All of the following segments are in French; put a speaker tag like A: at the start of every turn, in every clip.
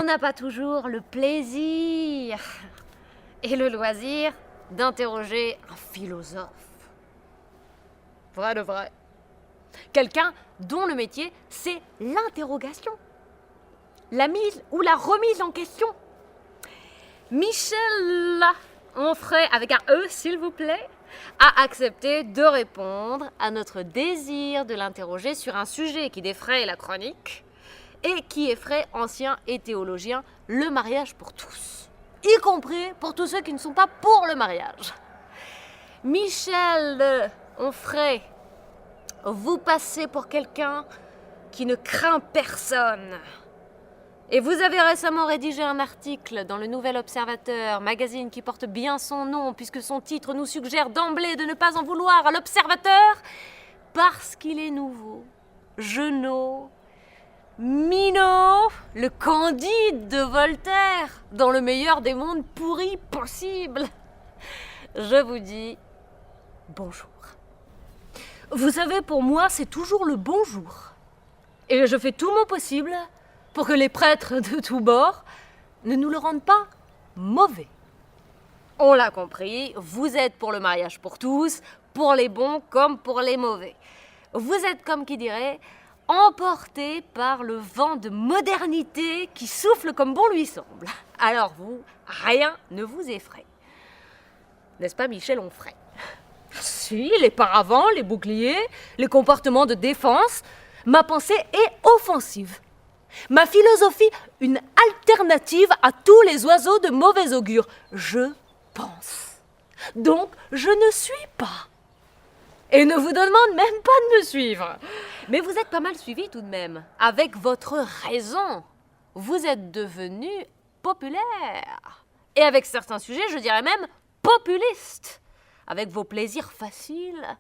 A: on n'a pas toujours le plaisir et le loisir d'interroger un philosophe. Vrai de vrai. Quelqu'un dont le métier, c'est l'interrogation. La mise ou la remise en question. Michel Onfray, avec un E s'il vous plaît, a accepté de répondre à notre désir de l'interroger sur un sujet qui défraie la chronique et qui effraie anciens et théologiens, le mariage pour tous, y compris pour tous ceux qui ne sont pas pour le mariage. Michel Onfray, vous passez pour quelqu'un qui ne craint personne. Et vous avez récemment rédigé un article dans le Nouvel Observateur, magazine qui porte bien son nom, puisque son titre nous suggère d'emblée de ne pas en vouloir à l'Observateur, parce qu'il est nouveau, jeunot, minot, le Candide de Voltaire, dans le meilleur des mondes pourris possibles. Je vous dis bonjour. Vous savez, pour moi, c'est toujours le bonjour. Et je fais tout mon possible pour que les prêtres de tous bords ne nous le rendent pas mauvais. On l'a compris, vous êtes pour le mariage pour tous, pour les bons comme pour les mauvais. Vous êtes, comme qui dirait, emportés par le vent de modernité qui souffle comme bon lui semble. Alors vous, rien ne vous effraie. N'est-ce pas, Michel Onfray? Si, les paravents, les boucliers, les comportements de défense, ma pensée est offensive. Ma philosophie, une alternative à tous les oiseaux de mauvais augure. Je pense. Donc, je ne suis pas. Et ne vous demande même pas de me suivre. Mais vous êtes pas mal suivi tout de même. Avec votre raison, vous êtes devenu populaire. Et avec certains sujets, je dirais même populiste. Avec vos plaisirs faciles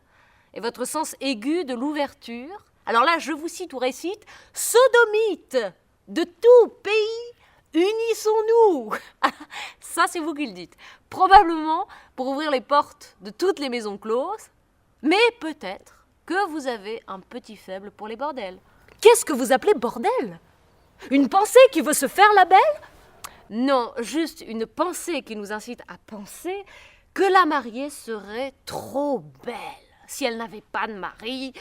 A: et votre sens aigu de l'ouverture. Alors là, je vous cite ou récite, « Sodomites de tout pays, unissons-nous » Ça, c'est vous qui le dites. Probablement pour ouvrir les portes de toutes les maisons closes, mais peut-être que vous avez un petit faible pour les bordels. Qu'est-ce que vous appelez bordel? Une pensée qui veut se faire la belle? Non, juste une pensée qui nous incite à penser que la mariée serait trop belle si elle n'avait pas de mari,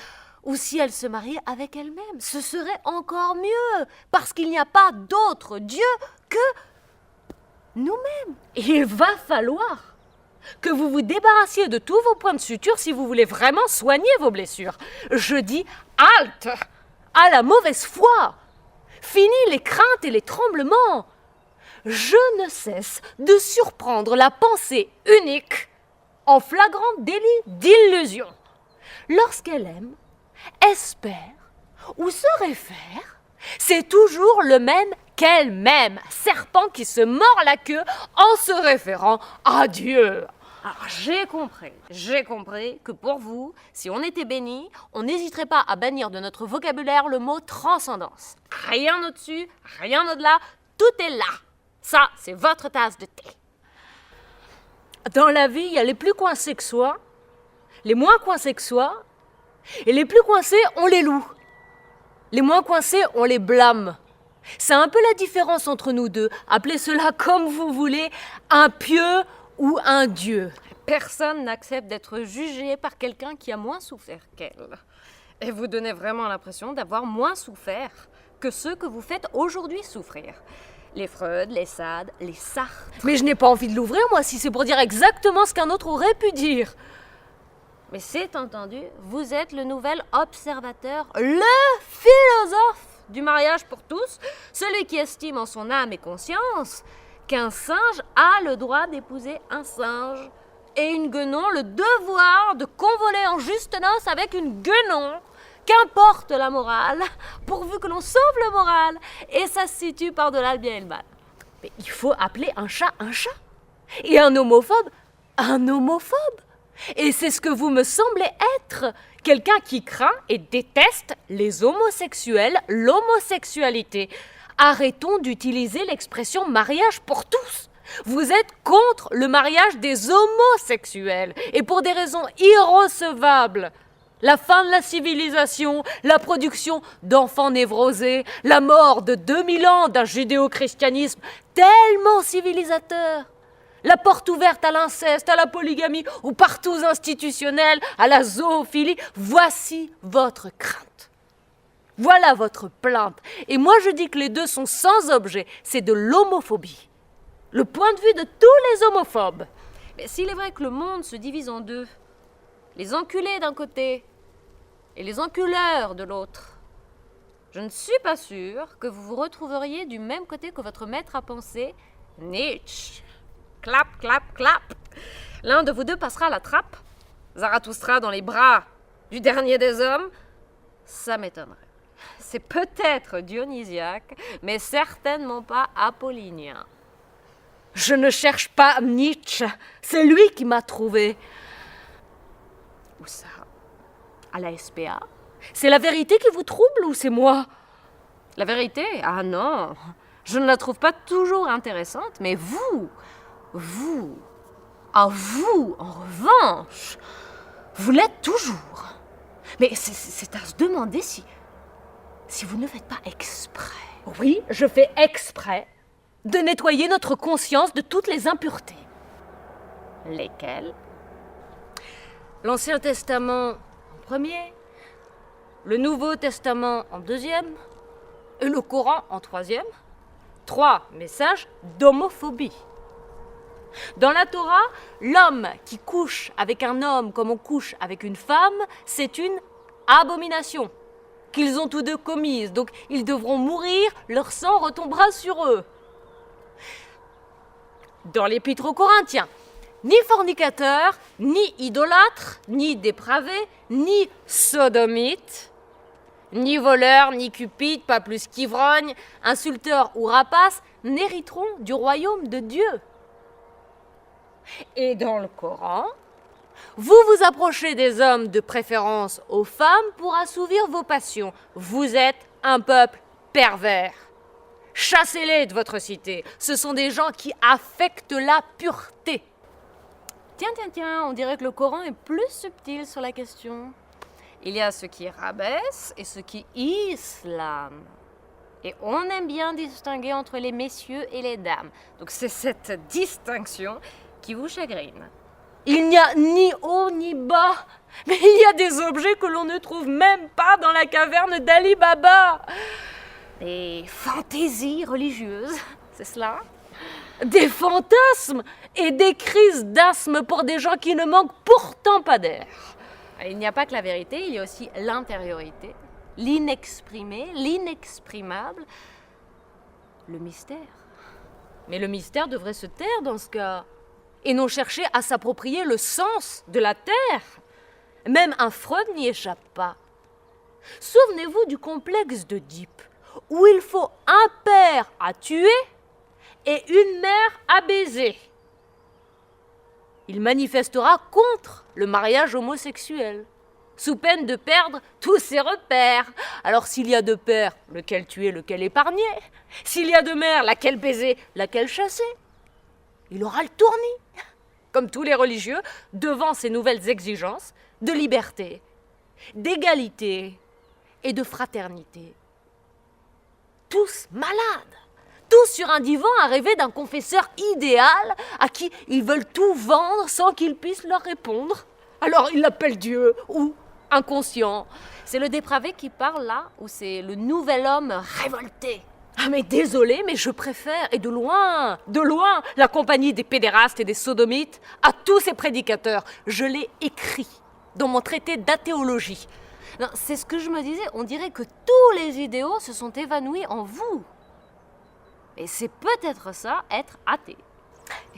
A: ou si elle se mariait avec elle-même. Ce serait encore mieux, parce qu'il n'y a pas d'autre Dieu que nous-mêmes. Il va falloir que vous vous débarrassiez de tous vos points de suture si vous voulez vraiment soigner vos blessures. Je dis halte à la mauvaise foi. Fini les craintes et les tremblements. Je ne cesse de surprendre la pensée unique en flagrant délit d'illusion. Lorsqu'elle aime, espère ou se réfère, c'est toujours le même qu'elle-même, serpent qui se mord la queue en se référant à Dieu. Alors j'ai compris que pour vous, si on était béni, on n'hésiterait pas à bannir de notre vocabulaire le mot transcendance. Rien au-dessus, rien au-delà, tout est là. Ça, c'est votre tasse de thé. Dans la vie, il y a les plus coincés que soi, les moins coincés que soi, et les plus coincés, on les loue. Les moins coincés, on les blâme. C'est un peu la différence entre nous deux. Appelez cela comme vous voulez, un pieux ou un dieu. Personne n'accepte d'être jugé par quelqu'un qui a moins souffert qu'elle. Et vous donnez vraiment l'impression d'avoir moins souffert que ceux que vous faites aujourd'hui souffrir. Les Freud, les Sade, les Sartre. Mais je n'ai pas envie de l'ouvrir, moi, si c'est pour dire exactement ce qu'un autre aurait pu dire. Mais c'est entendu, vous êtes le nouvel observateur, le philosophe du mariage pour tous, celui qui estime en son âme et conscience qu'un singe a le droit d'épouser un singe et une guenon le devoir de convoler en juste noces avec une guenon. Qu'importe la morale, pourvu que l'on sauve le moral, et ça se situe par-delà le bien et le mal. Mais il faut appeler un chat, et un homophobe. Et c'est ce que vous me semblez être, quelqu'un qui craint et déteste les homosexuels, l'homosexualité. Arrêtons d'utiliser l'expression mariage pour tous. Vous êtes contre le mariage des homosexuels, et pour des raisons irrecevables. La fin de la civilisation, la production d'enfants névrosés, la mort de 2000 ans d'un judéo-christianisme tellement civilisateur. La porte ouverte à l'inceste, à la polygamie, aux partous institutionnels, à la zoophilie. Voici votre crainte. Voilà votre plainte. Et moi je dis que les deux sont sans objet. C'est de l'homophobie. Le point de vue de tous les homophobes. Mais s'il est vrai que le monde se divise en deux, les enculés d'un côté et les enculeurs de l'autre, je ne suis pas sûre que vous vous retrouveriez du même côté que votre maître à penser, Nietzsche. Clap, clap, clap. L'un de vous deux passera à la trappe. Zarathustra dans les bras du dernier des hommes. Ça m'étonnerait. C'est peut-être dionysiaque, mais certainement pas apollinien. Je ne cherche pas Nietzsche. C'est lui qui m'a trouvé. Où ça? À la SPA? C'est la vérité qui vous trouble ou c'est moi? La vérité? Ah non. Je ne la trouve pas toujours intéressante, mais vous, en revanche, vous l'êtes toujours. Mais c'est à se demander si vous ne faites pas exprès. Oui, je fais exprès de nettoyer notre conscience de toutes les impuretés. Lesquelles? L'Ancien Testament en premier, le Nouveau Testament en deuxième, et le Coran en troisième. 3 messages d'homophobie. Dans la Torah, l'homme qui couche avec un homme comme on couche avec une femme, c'est une abomination qu'ils ont tous deux commise. Donc ils devront mourir, leur sang retombera sur eux. Dans l'Épître aux Corinthiens, ni fornicateur, ni idolâtre, ni dépravé, ni sodomite, ni voleur, ni cupide, pas plus qu'ivrogne, insulteur ou rapace, n'hériteront du royaume de Dieu. Et dans le Coran, vous vous approchez des hommes de préférence aux femmes pour assouvir vos passions. Vous êtes un peuple pervers. Chassez-les de votre cité. Ce sont des gens qui affectent la pureté. Tiens, on dirait que le Coran est plus subtil sur la question. Il y a ce qui rabaisse et ce qui islam. Et on aime bien distinguer entre les messieurs et les dames. Donc c'est cette distinction qui vous chagrine. Il n'y a ni haut ni bas, mais il y a des objets que l'on ne trouve même pas dans la caverne d'Ali Baba. Des fantaisies religieuses, c'est cela? Des fantasmes et des crises d'asthme pour des gens qui ne manquent pourtant pas d'air. Il n'y a pas que la vérité, il y a aussi l'intériorité, l'inexprimé, l'inexprimable, le mystère. Mais le mystère devrait se taire dans ce cas, et non chercher à s'approprier le sens de la terre. Même un Freud n'y échappe pas. Souvenez-vous du complexe d'Oedipe, où il faut un père à tuer et une mère à baiser. Il manifestera contre le mariage homosexuel, sous peine de perdre tous ses repères. Alors s'il y a deux pères, lequel tuer, lequel épargner? S'il y a deux mères, laquelle baiser, laquelle chasser? Il aura le tournis, comme tous les religieux, devant ces nouvelles exigences de liberté, d'égalité et de fraternité. Tous malades, tous sur un divan à rêver d'un confesseur idéal à qui ils veulent tout vendre sans qu'il puisse leur répondre. Alors ils l'appellent Dieu ou inconscient. C'est le dépravé qui parle là, ou c'est le nouvel homme révolté? Ah mais désolé, mais je préfère, et de loin, la compagnie des pédérastes et des sodomites à tous ces prédicateurs. Je l'ai écrit dans mon traité d'athéologie. Non, c'est ce que je me disais, on dirait que tous les idéaux se sont évanouis en vous. Et c'est peut-être ça, être athée.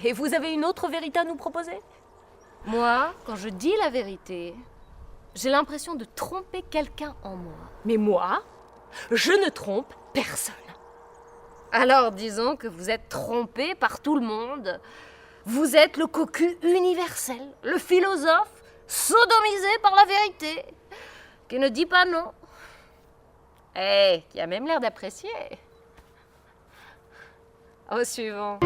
A: Et vous avez une autre vérité à nous proposer? Moi, quand je dis la vérité, j'ai l'impression de tromper quelqu'un en moi. Mais moi, je ne trompe personne. Alors disons que vous êtes trompé par tout le monde. Vous êtes le cocu universel, le philosophe sodomisé par la vérité, qui ne dit pas non. Et qui a même l'air d'apprécier. Au suivant.